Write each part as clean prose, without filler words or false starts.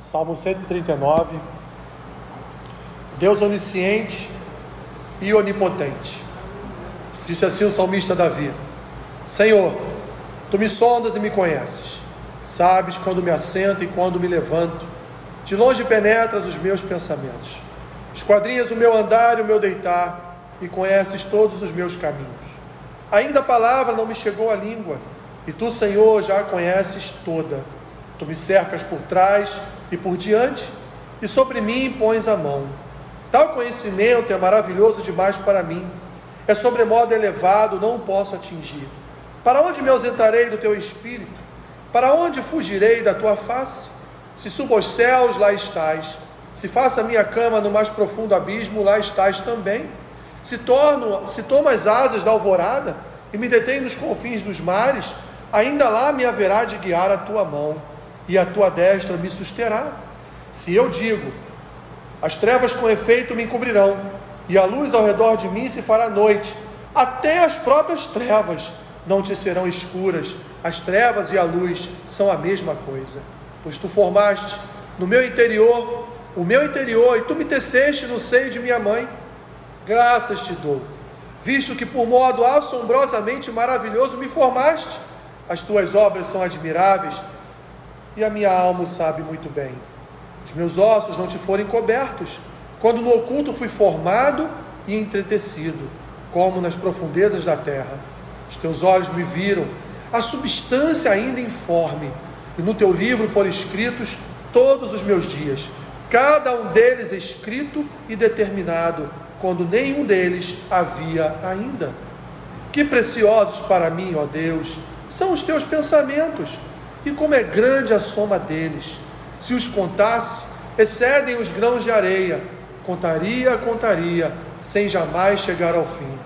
Salmo 139. Deus onisciente e onipotente. Disse assim o salmista Davi: Senhor, Tu me sondas e me conheces. Sabes quando me assento e quando me levanto. De longe penetras os meus pensamentos. Esquadrinhas o meu andar e o meu deitar, e conheces todos os meus caminhos. Ainda a palavra não me chegou à língua, e Tu, Senhor, já a conheces toda. Tu me cercas por trás e por diante, e sobre mim pões a mão. Tal conhecimento é maravilhoso demais para mim. É sobremodo elevado, não o posso atingir. Para onde me ausentarei do Teu Espírito? Para onde fugirei da Tua face? Se subo aos céus, lá estás. Se faço a minha cama no mais profundo abismo, lá estás também. Se tomo as asas da alvorada e me detenho nos confins dos mares, ainda lá me haverá de guiar a Tua mão, e a Tua destra me susterá. Se eu digo, as trevas com efeito me encobrirão, e a luz ao redor de mim se fará noite, até as próprias trevas não te serão escuras. As trevas e a luz são a mesma coisa, pois Tu formaste no meu interior, o meu interior, e Tu me teceste no seio de minha mãe. Graças te dou, visto que por modo assombrosamente maravilhoso me formaste. As Tuas obras são admiráveis, e a minha alma o sabe muito bem. Os meus ossos não te forem cobertos, quando no oculto fui formado e entretecido, como nas profundezas da terra. Os Teus olhos me viram, a substância ainda informe, e no Teu livro foram escritos todos os meus dias, cada um deles escrito e determinado, quando nenhum deles havia ainda. Que preciosos para mim, ó Deus, são os Teus pensamentos, e como é grande a soma deles. Se os contasse, excedem os grãos de areia. Contaria, sem jamais chegar ao fim.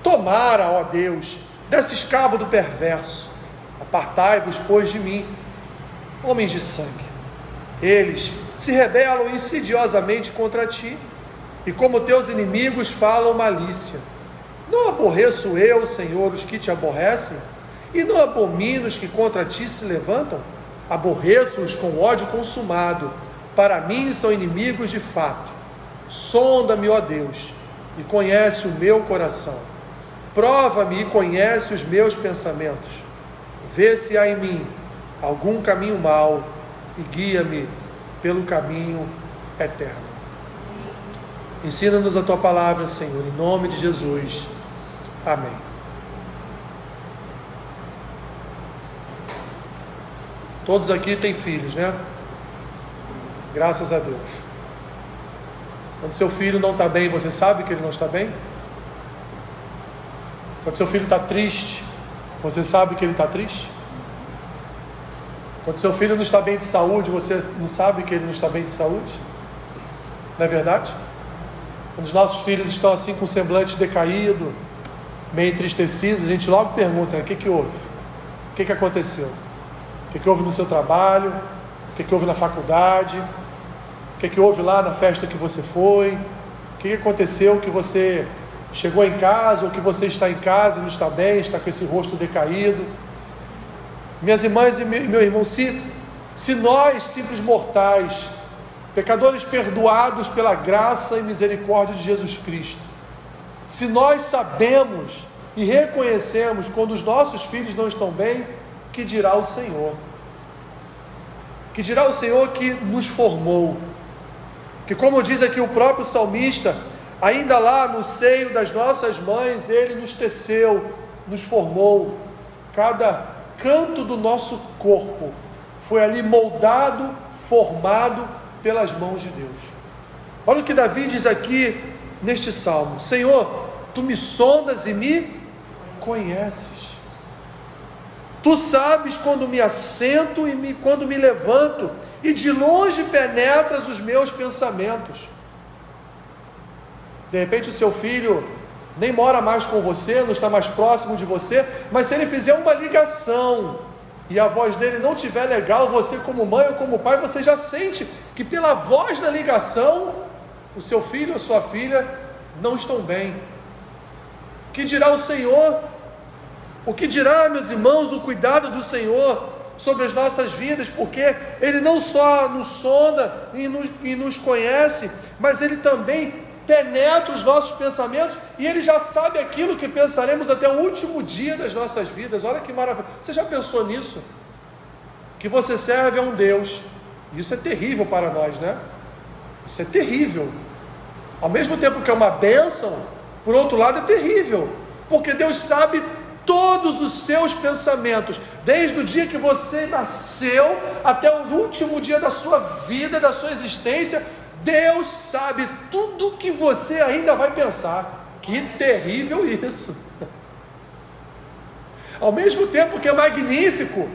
Tomara, ó Deus, desses cabo do perverso. Apartai-vos, pois, de mim, homens de sangue. Eles se rebelam insidiosamente contra Ti, e como Teus inimigos falam malícia. Não aborreço eu, Senhor, os que Te aborrecem? E não abomino os que contra Ti se levantam? Aborreço-os com ódio consumado. Para mim são inimigos de fato. Sonda-me, ó Deus, e conhece o meu coração. Prova-me e conhece os meus pensamentos. Vê se há em mim algum caminho mau, e guia-me pelo caminho eterno. Ensina-nos a Tua palavra, Senhor, em nome de Jesus. Amém. Todos aqui têm filhos, né? Graças a Deus. Quando seu filho não está bem, você sabe que ele não está bem? Quando seu filho está triste, você sabe que ele está triste? Quando seu filho não está bem de saúde, você não sabe que ele não está bem de saúde? Não é verdade? Quando os nossos filhos estão assim com o semblante decaído, meio entristecidos, a gente logo pergunta, né? O que houve? O que aconteceu? O que houve no seu trabalho? O que houve na faculdade? O que houve lá na festa que você foi? O que aconteceu que você chegou em casa, ou que você está em casa e não está bem, está com esse rosto decaído? Minhas irmãs e meu irmão, se nós, simples mortais, pecadores perdoados pela graça e misericórdia de Jesus Cristo, se nós sabemos e reconhecemos quando os nossos filhos não estão bem, que dirá o Senhor? Que dirá o Senhor que nos formou? Que, como diz aqui o próprio salmista, ainda lá no seio das nossas mães, Ele nos teceu, nos formou. Cada canto do nosso corpo foi ali moldado, formado pelas mãos de Deus. Olha o que Davi diz aqui neste salmo: Senhor, Tu me sondas e me conheces. Tu sabes quando me assento e quando me levanto, e de longe penetras os meus pensamentos. De repente o seu filho nem mora mais com você, não está mais próximo de você, mas se ele fizer uma ligação e a voz dele não estiver legal, você como mãe ou como pai, você já sente que pela voz da ligação, o seu filho ou a sua filha não estão bem. Que dirá o Senhor? O que dirá, meus irmãos, o cuidado do Senhor sobre as nossas vidas, porque Ele não só nos sonda e nos conhece, mas Ele também penetra os nossos pensamentos, e Ele já sabe aquilo que pensaremos até o último dia das nossas vidas. Olha que maravilha! Você já pensou nisso? Que você serve a um Deus, isso é terrível para nós, né? Isso é terrível. Ao mesmo tempo que é uma bênção, por outro lado é terrível, porque Deus sabe todos os seus pensamentos, desde o dia que você nasceu até o último dia da sua vida, da sua existência. Deus sabe tudo que você ainda vai pensar. Que terrível isso! Ao mesmo tempo que é magnífico,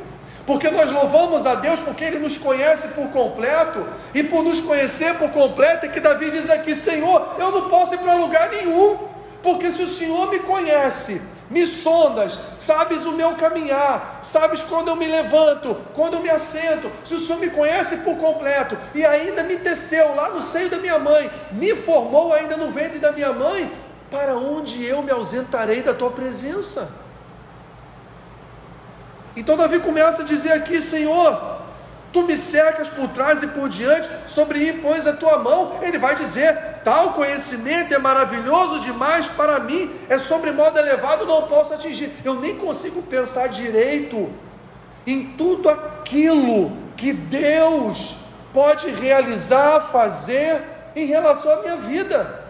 porque nós louvamos a Deus porque Ele nos conhece por completo, e por nos conhecer por completo é que Davi diz aqui: Senhor, eu não posso ir para lugar nenhum, porque se o Senhor me conhece, me sondas, sabes o meu caminhar, sabes quando eu me levanto, quando eu me assento, se o Senhor me conhece por completo, e ainda me teceu lá no seio da minha mãe, me formou ainda no ventre da minha mãe, para onde eu me ausentarei da tua presença? Então Davi começa a dizer aqui: Senhor, tu me cercas por trás e por diante, sobre mim pões a tua mão. Ele vai dizer: tal conhecimento é maravilhoso demais para mim, é sobremodo elevado, não posso atingir. Eu nem consigo pensar direito em tudo aquilo que Deus pode realizar, fazer em relação à minha vida.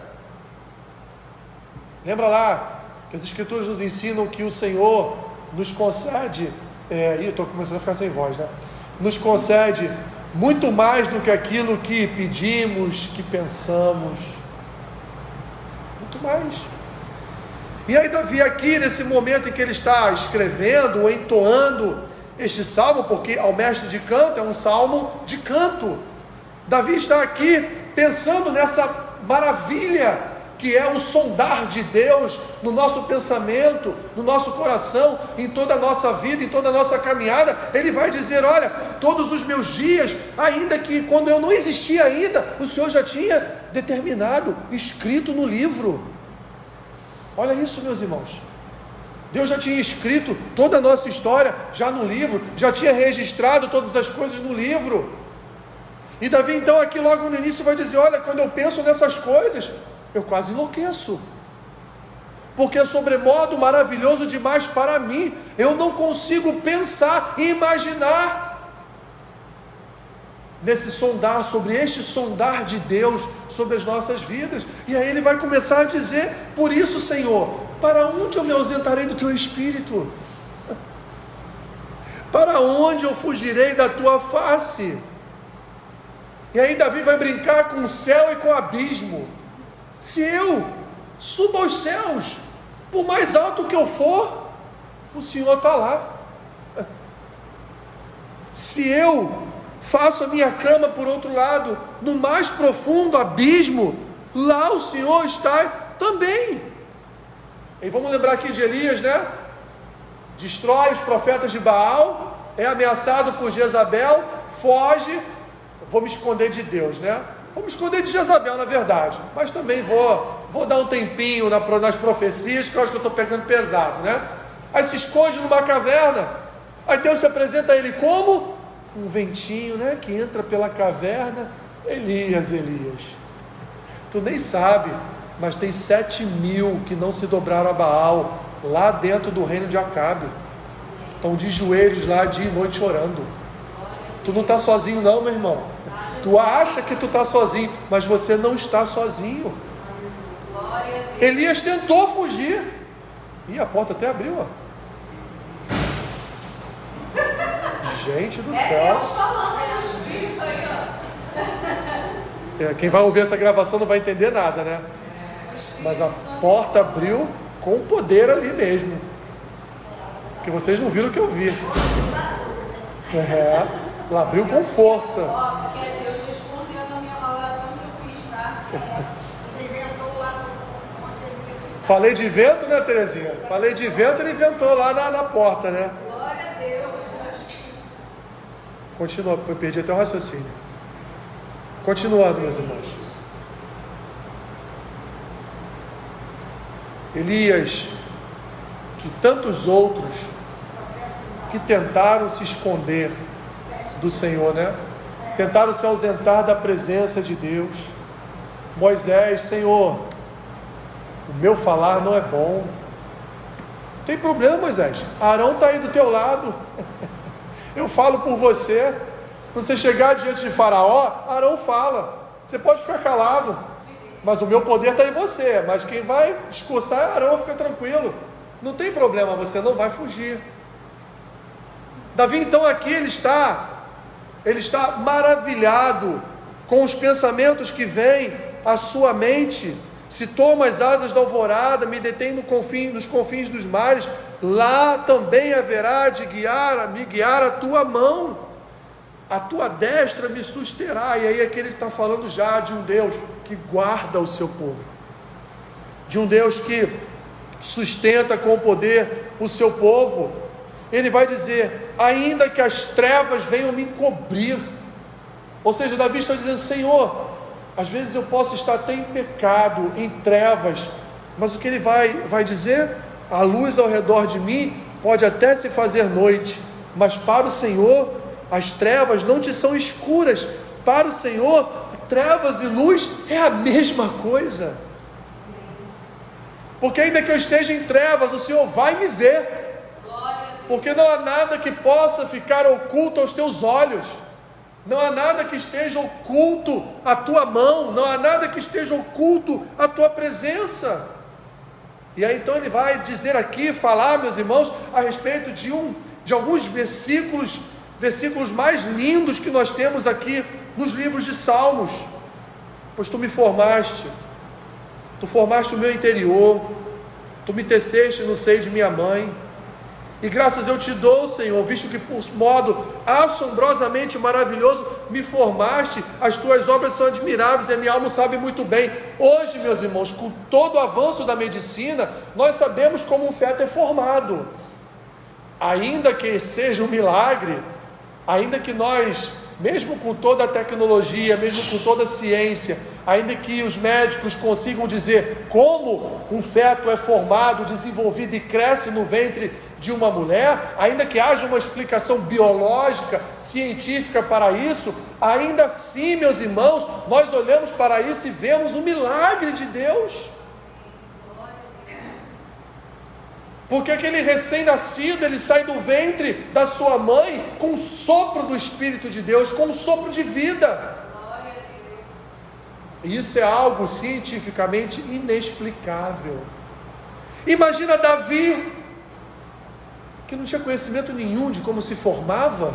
Lembra lá que as Escrituras nos ensinam que o Senhor nos concede, estou começando a ficar sem voz, né? Nos concede muito mais do que aquilo que pedimos, que pensamos, muito mais. E aí Davi aqui, nesse momento em que ele está escrevendo ou entoando este salmo, porque ao mestre de canto é um salmo de canto, Davi está aqui pensando nessa maravilha que é o sondar de Deus no nosso pensamento, no nosso coração, em toda a nossa vida, em toda a nossa caminhada. Ele vai dizer: olha, todos os meus dias, ainda que quando eu não existia ainda, o Senhor já tinha determinado, escrito no livro. Olha isso, meus irmãos. Deus já tinha escrito toda a nossa história já no livro, já tinha registrado todas as coisas no livro. E Davi então aqui logo no início vai dizer: olha, quando eu penso nessas coisas, eu quase enlouqueço, porque é sobremodo maravilhoso demais para mim. Eu não consigo pensar e imaginar nesse sondar, sobre este sondar de Deus sobre as nossas vidas. E aí ele vai começar a dizer: por isso, Senhor, para onde eu me ausentarei do teu Espírito? Para onde eu fugirei da tua face? E aí Davi vai brincar com o céu e com o abismo. Se eu subo aos céus, por mais alto que eu for, o Senhor está lá. Se eu faço a minha cama por outro lado, no mais profundo abismo, lá o Senhor está também. E vamos lembrar aqui de Elias, né? Destrói os profetas de Baal, é ameaçado por Jezabel, foge. Vou me esconder de Deus, né? Vou me esconder de Jezabel, na verdade, mas também vou dar um tempinho nas profecias, que eu acho que eu estou pegando pesado, né? Aí se esconde numa caverna, aí Deus se apresenta a ele como um ventinho, né? Que entra pela caverna. Elias, tu nem sabe, mas tem 7.000 que não se dobraram a Baal, lá dentro do reino de Acabe, estão de joelhos lá dia e noite orando. Tu não está sozinho não, meu irmão. Tu acha que tu está sozinho, mas você não está sozinho. Elias tentou fugir. E a porta até abriu, ó. Gente do céu. Quem vai ouvir essa gravação não vai entender nada, né? Mas a porta abriu com poder ali mesmo. Porque vocês não viram o que eu vi. Ela abriu com força. Falei de vento, né, Terezinha? Falei de vento, ele inventou lá na porta, né? Glória a Deus. Continua, eu perdi até o raciocínio. Continuando, meus irmãos. Elias e tantos outros que tentaram se esconder do Senhor, né? Tentaram se ausentar da presença de Deus. Moisés, Senhor, o meu falar não é bom. Não tem problema, Moisés, Arão está aí do teu lado. Eu falo por você. Quando você chegar diante de Faraó, Arão fala. Você pode ficar calado, mas o meu poder está em você. Mas quem vai discursar é Arão, fica tranquilo. Não tem problema, você não vai fugir. Davi, então, aqui ele está maravilhado com os pensamentos que vêm à sua mente. Se tomo as asas da alvorada, me detém nos confins dos mares, lá também haverá de me guiar a tua mão, a tua destra me susterá. E aí aqui ele está falando já de um Deus que guarda o seu povo, de um Deus que sustenta com poder o seu povo. Ele vai dizer, ainda que as trevas venham me encobrir. Ou seja, Davi está dizendo, Senhor, às vezes eu posso estar até em pecado, em trevas, mas o que ele vai dizer? A luz ao redor de mim pode até se fazer noite, mas para o Senhor as trevas não te são escuras. Para o Senhor, trevas e luz é a mesma coisa. Porque ainda que eu esteja em trevas, o Senhor vai me ver. Porque não há nada que possa ficar oculto aos teus olhos. Não há nada que esteja oculto à tua mão. Não há nada que esteja oculto à tua presença. E aí então ele vai dizer aqui, falar, meus irmãos, a respeito de alguns versículos mais lindos que nós temos aqui nos livros de Salmos. Pois tu me formaste, tu formaste o meu interior, tu me teceste no seio de minha mãe, e graças eu te dou, Senhor, visto que por modo assombrosamente maravilhoso me formaste. As tuas obras são admiráveis e a minha alma sabe muito bem. Hoje, meus irmãos, com todo o avanço da medicina, nós sabemos como um feto é formado. Ainda que seja um milagre, ainda que nós, mesmo com toda a tecnologia, mesmo com toda a ciência, ainda que os médicos consigam dizer como um feto é formado, desenvolvido e cresce no ventre de uma mulher, ainda que haja uma explicação biológica, científica para isso, ainda assim, meus irmãos, nós olhamos para isso e vemos o milagre de Deus. Porque aquele recém-nascido, ele sai do ventre da sua mãe com o sopro do Espírito de Deus, com o sopro de vida. E isso é algo cientificamente inexplicável. Imagina Davi, que não tinha conhecimento nenhum de como se formava,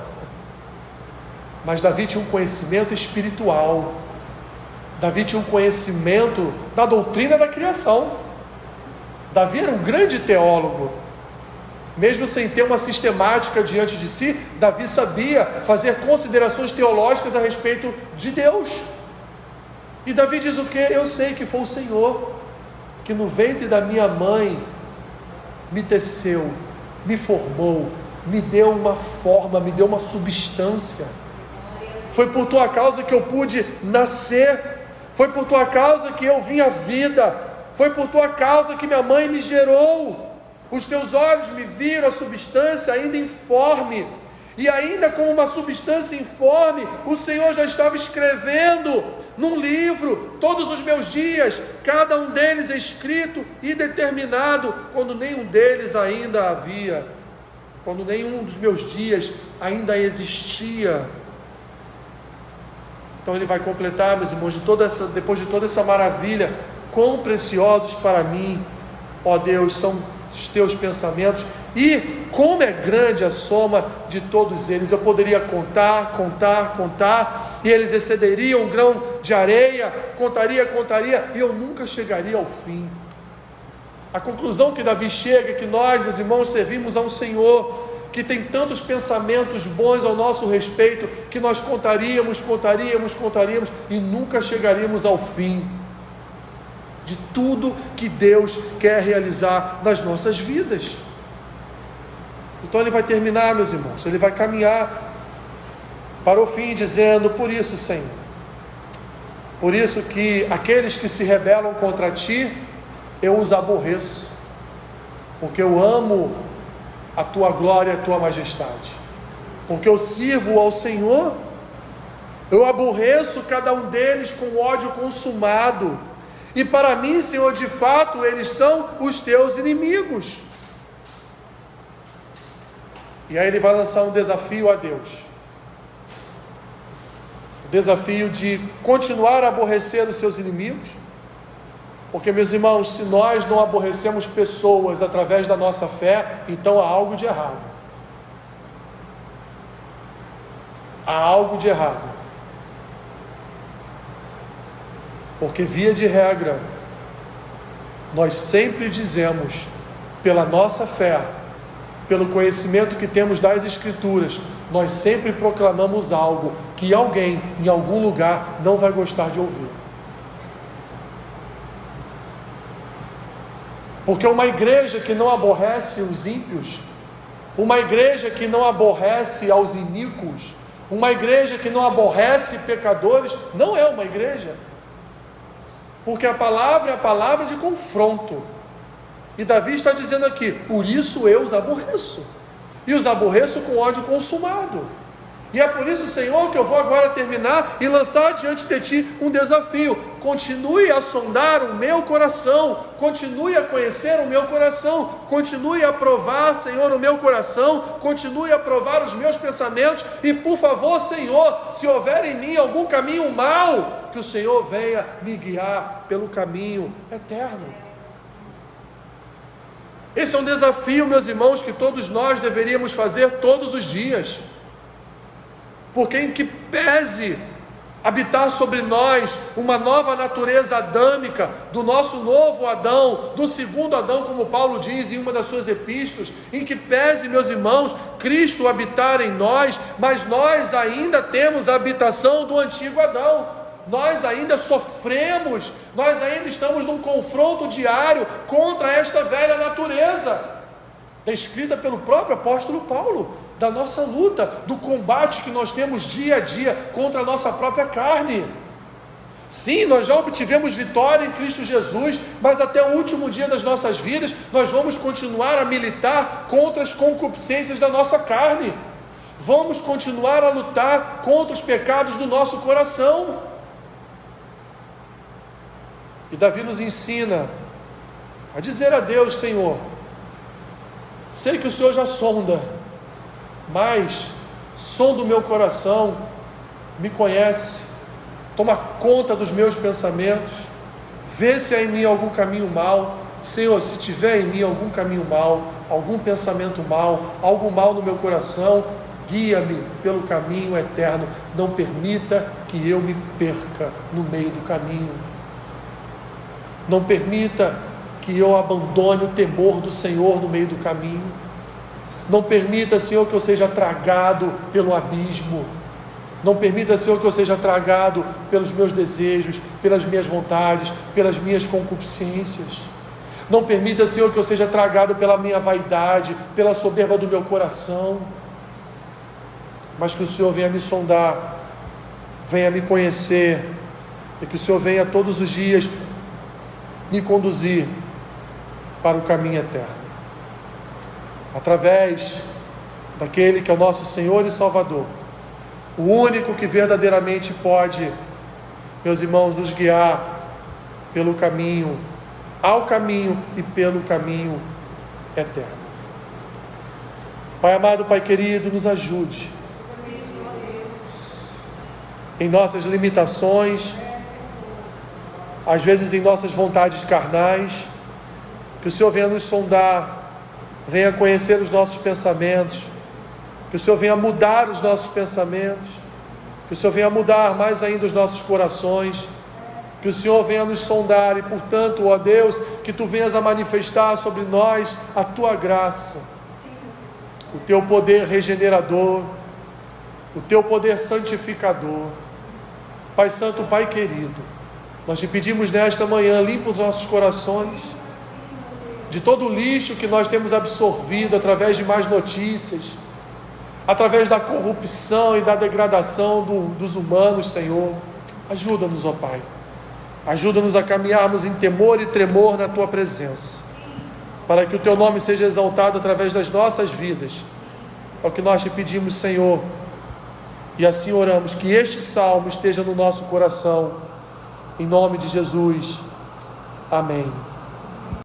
mas Davi tinha um conhecimento espiritual. Davi tinha um conhecimento da doutrina da criação. Davi era um grande teólogo. Mesmo sem ter uma sistemática diante de si, Davi sabia fazer considerações teológicas a respeito de Deus. E Davi diz o quê? Eu sei que foi o Senhor que no ventre da minha mãe me teceu, me formou, me deu uma forma, me deu uma substância. Foi por tua causa que eu pude nascer, foi por tua causa que eu vim à vida, foi por tua causa que minha mãe me gerou. Os teus olhos me viram a substância ainda informe, e ainda como uma substância informe, o Senhor já estava escrevendo num livro todos os meus dias, cada um deles escrito e determinado, quando nenhum deles ainda havia, quando nenhum dos meus dias ainda existia. Então ele vai completar, meus irmãos, depois de toda essa maravilha, quão preciosos para mim, ó Deus, são os teus pensamentos, e como é grande a soma de todos eles. Eu poderia contar, e eles excederiam um grão de areia, contaria, e eu nunca chegaria ao fim. A conclusão que Davi chega é que nós, meus irmãos, servimos a um Senhor que tem tantos pensamentos bons ao nosso respeito, que nós contaríamos, e nunca chegaríamos ao fim de tudo que Deus quer realizar nas nossas vidas. Então ele vai terminar, meus irmãos, ele vai caminhar para o fim dizendo: por isso, Senhor, por isso que aqueles que se rebelam contra ti, eu os aborreço, porque eu amo a tua glória e a tua majestade. Porque eu sirvo ao Senhor, eu aborreço cada um deles com ódio consumado, e para mim, Senhor, de fato, eles são os teus inimigos. E aí ele vai lançar um desafio a Deus. O desafio de continuar a aborrecer os seus inimigos. Porque, meus irmãos, se nós não aborrecemos pessoas através da nossa fé, então há algo de errado. Há algo de errado. Porque, via de regra, nós sempre dizemos, pela nossa fé, pelo conhecimento que temos das Escrituras, nós sempre proclamamos algo que alguém, em algum lugar, não vai gostar de ouvir. Porque uma igreja que não aborrece os ímpios, uma igreja que não aborrece aos iníquos, uma igreja que não aborrece pecadores, não é uma igreja. Porque a palavra é a palavra de confronto. E Davi está dizendo aqui, por isso eu os aborreço. E os aborreço com ódio consumado. E é por isso, Senhor, que eu vou agora terminar e lançar diante de Ti um desafio. Continue a sondar o meu coração, continue a conhecer o meu coração, continue a provar, Senhor, o meu coração, continue a provar os meus pensamentos, e por favor, Senhor, se houver em mim algum caminho mau, que o Senhor venha me guiar pelo caminho eterno. Esse é um desafio, meus irmãos, que todos nós deveríamos fazer todos os dias. Porque em que pese habitar sobre nós uma nova natureza adâmica, do nosso novo Adão, do segundo Adão, como Paulo diz em uma das suas epístolas, em que pese, meus irmãos, Cristo habitar em nós, mas nós ainda temos a habitação do antigo Adão. Nós ainda sofremos, nós ainda estamos num confronto diário contra esta velha natureza, descrita pelo próprio apóstolo Paulo, da nossa luta, do combate que nós temos dia a dia contra a nossa própria carne. Sim, nós já obtivemos vitória em Cristo Jesus, mas até o último dia das nossas vidas, nós vamos continuar a militar contra as concupiscências da nossa carne, vamos continuar a lutar contra os pecados do nosso coração. E Davi nos ensina a dizer a Deus, Senhor, sei que o Senhor já sonda, mas sonda o meu coração, me conhece, toma conta dos meus pensamentos, vê se há em mim algum caminho mau. Senhor, se tiver em mim algum caminho mau, algum pensamento mau, algo mal no meu coração, guia-me pelo caminho eterno, não permita que eu me perca no meio do caminho. Não permita que eu abandone o temor do Senhor no meio do caminho. Não permita, Senhor, que eu seja tragado pelo abismo. Não permita, Senhor, que eu seja tragado pelos meus desejos, pelas minhas vontades, pelas minhas concupiscências. Não permita, Senhor, que eu seja tragado pela minha vaidade, pela soberba do meu coração. Mas que o Senhor venha me sondar, venha me conhecer, e que o Senhor venha todos os dias me conduzir para o caminho eterno, através daquele que é o nosso Senhor e Salvador, o único que verdadeiramente pode, meus irmãos, nos guiar pelo caminho, ao caminho e pelo caminho eterno. Pai amado, Pai querido, nos ajude em nossas limitações, às vezes em nossas vontades carnais, que o Senhor venha nos sondar, venha conhecer os nossos pensamentos, que o Senhor venha mudar os nossos pensamentos, que o Senhor venha mudar mais ainda os nossos corações, que o Senhor venha nos sondar e, portanto, ó Deus, que Tu venhas a manifestar sobre nós a Tua graça, o Teu poder regenerador, o Teu poder santificador. Pai Santo, Pai querido, nós Te pedimos nesta manhã, limpa os nossos corações de todo o lixo que nós temos absorvido através de más notícias, através da corrupção e da degradação dos humanos, Senhor. Ajuda-nos, ó Pai. Ajuda-nos a caminharmos em temor e tremor na Tua presença. para que o teu nome seja exaltado através das nossas vidas. É o que nós te pedimos, Senhor, e assim oramos, que este salmo esteja no nosso coração, em nome de Jesus, amém.